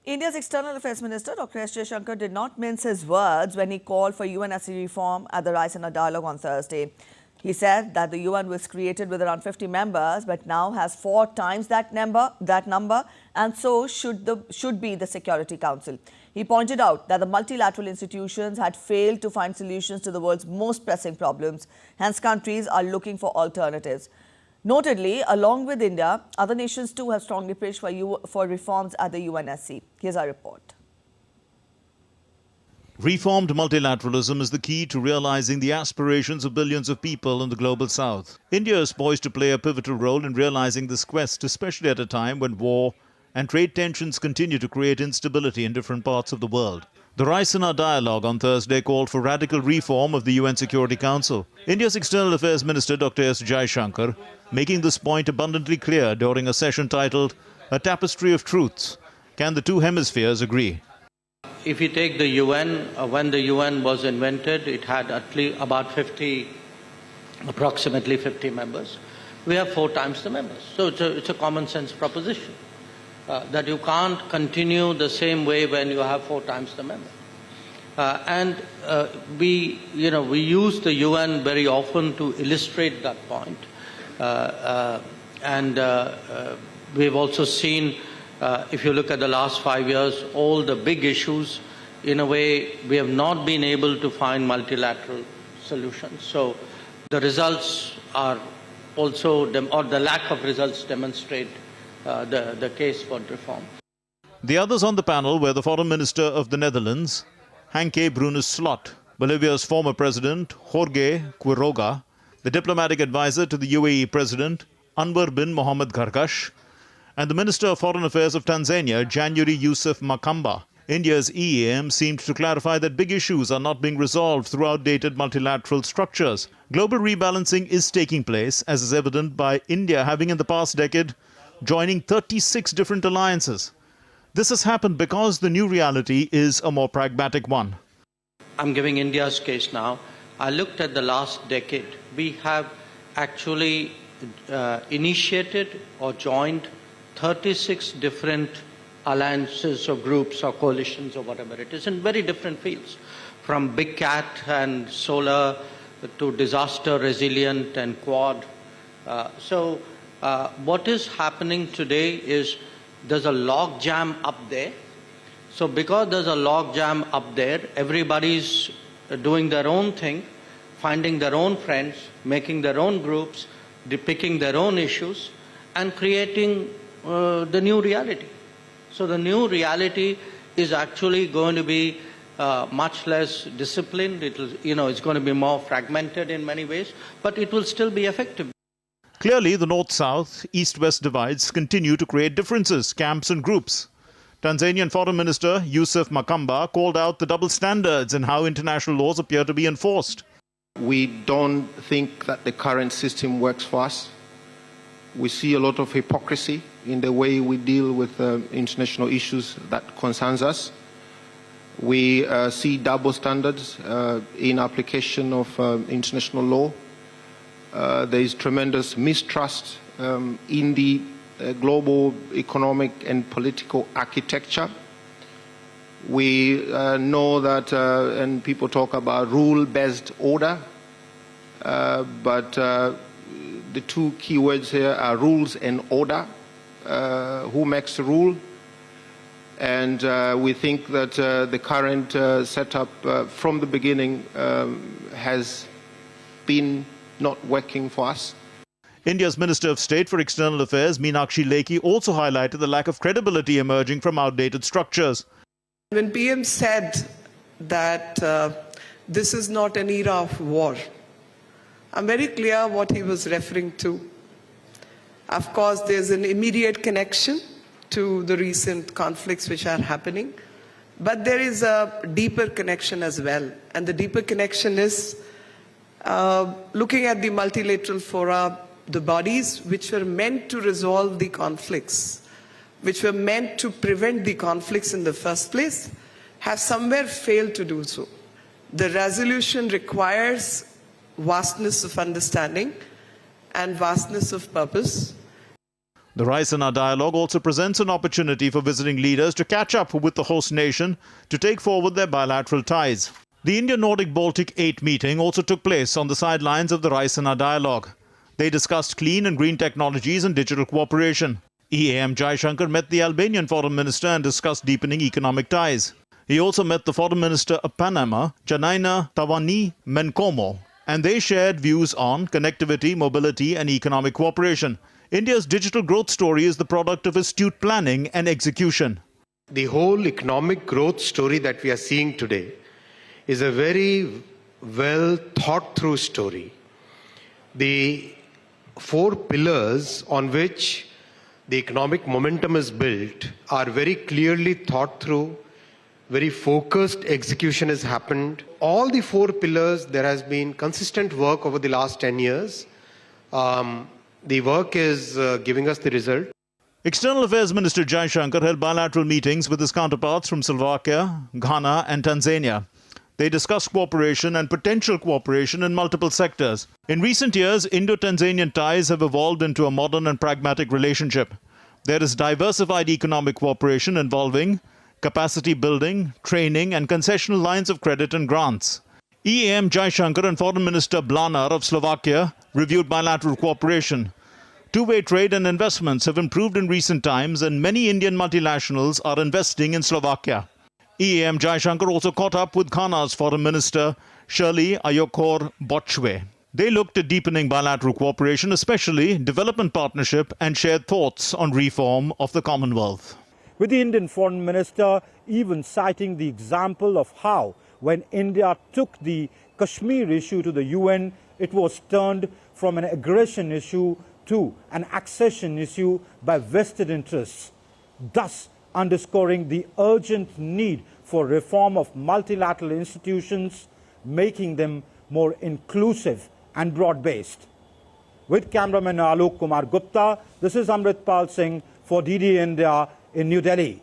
India's External Affairs Minister Dr. Jaishankar did not mince his words when he called for UNSC reform at the Raisina Dialogue on Thursday. He said that the UN was created with around 50 members, but now has 4 times that number, and so should be the Security Council. He pointed out that the multilateral institutions had failed to find solutions to the world's most pressing problems. Hence, countries are looking for alternatives. Notably, along with India, other nations too have strongly pushed for reforms at the UNSC. Here's our report. Reformed multilateralism is the key to realizing the aspirations of billions of people in the global south. India is poised to play a pivotal role in realizing this quest, especially at a time when war and trade tensions continue to create instability in different parts of the world. The Raisina Dialogue on Thursday called for radical reform of the UN Security Council. India's External Affairs Minister Dr. Jaishankar making this point abundantly clear during a session titled A Tapestry of Truths. Can the two hemispheres agree? If you take the UN, when the UN was invented, it had at least about approximately 50 members. We have 4 times the members. So it's a common sense proposition that you can't continue the same way when you have 4 times the members. We use the UN very often to illustrate that point. We've also seen, if you look at the last 5 years, all the big issues, in a way, we have not been able to find multilateral solutions. So the results are also, or the lack of results demonstrate the case for reform. The others on the panel were the Foreign Minister of the Netherlands, Hanke Brunis-Slot, Bolivia's former President, Jorge Quiroga, the diplomatic advisor to the UAE President, Anwar bin Mohammed Gargash, and the Minister of Foreign Affairs of Tanzania, January Yusuf Makamba. India's EAM seemed to clarify that big issues are not being resolved through outdated multilateral structures. Global rebalancing is taking place, as is evident by India having in the past decade joining 36 different alliances. This has happened because the new reality is a more pragmatic one. I'm giving India's case now. I looked at the last decade. We have actually initiated or joined 36 different alliances or groups or coalitions or whatever it is in very different fields, from Big Cat and solar to disaster resilient and Quad. What is happening today is there's a log jam up there. So because there's a log jam up there, everybody's doing their own thing, finding their own friends, making their own groups, depicting their own issues, and creating the new reality. So the new reality is actually going to be much less disciplined. It's going to be more fragmented in many ways, but it will still be effective. Clearly, the North-South, East-West divides continue to create differences, camps and groups. Tanzanian Foreign Minister Yusuf Makamba called out the double standards in how international laws appear to be enforced. We don't think that the current system works for us. We see a lot of hypocrisy in the way we deal with international issues that concerns us. We see double standards in application of international law. There is tremendous mistrust in the global economic and political architecture. We know that, and people talk about rule-based order, but the two key words here are rules and order. Who makes the rule? And we think that the current setup from the beginning has been not working for us. India's Minister of State for External Affairs, Meenakshi Lekhi, also highlighted the lack of credibility emerging from outdated structures. When PM said that this is not an era of war, I'm very clear what he was referring to. Of course, there's an immediate connection to the recent conflicts which are happening, but there is a deeper connection as well. And the deeper connection is looking at the multilateral fora, the bodies which were meant to resolve the conflicts, which were meant to prevent the conflicts in the first place, have somewhere failed to do so. The resolution requires vastness of understanding and vastness of purpose. The Raisina Dialogue also presents an opportunity for visiting leaders to catch up with the host nation to take forward their bilateral ties. The Indian-Nordic-Baltic 8 meeting also took place on the sidelines of the Raisina Dialogue. They discussed clean and green technologies and digital cooperation. EAM Jaishankar met the Albanian foreign minister and discussed deepening economic ties. He also met the foreign minister of Panama, Janina Tawani Menkomo, and they shared views on connectivity, mobility and economic cooperation. India's digital growth story is the product of astute planning and execution. The whole economic growth story that we are seeing today is a very well thought through story. The 4 pillars on which the economic momentum is built are very clearly thought through, very focused execution has happened. All the 4 pillars, there has been consistent work over the last 10 years. The work is giving us the result. External Affairs Minister Jaishankar held bilateral meetings with his counterparts from Slovakia, Ghana and Tanzania. They discussed cooperation and potential cooperation in multiple sectors. In recent years, Indo-Tanzanian ties have evolved into a modern and pragmatic relationship. There is diversified economic cooperation involving capacity building, training and concessional lines of credit and grants. EAM Jaishankar and Foreign Minister Blanar of Slovakia reviewed bilateral cooperation. Two-way trade and investments have improved in recent times and many Indian multinationals are investing in Slovakia. EAM Jaishankar also caught up with Ghana's Foreign Minister Shirley Ayokor Bochwe. They looked at deepening bilateral cooperation, especially development partnership, and shared thoughts on reform of the Commonwealth. With the Indian Foreign Minister even citing the example of how, when India took the Kashmir issue to the UN, it was turned from an aggression issue to an accession issue by vested interests, thus underscoring the urgent need for reform of multilateral institutions, making them more inclusive and broad-based. With cameraman Alok Kumar Gupta, this is Amritpal Singh for DD India in New Delhi.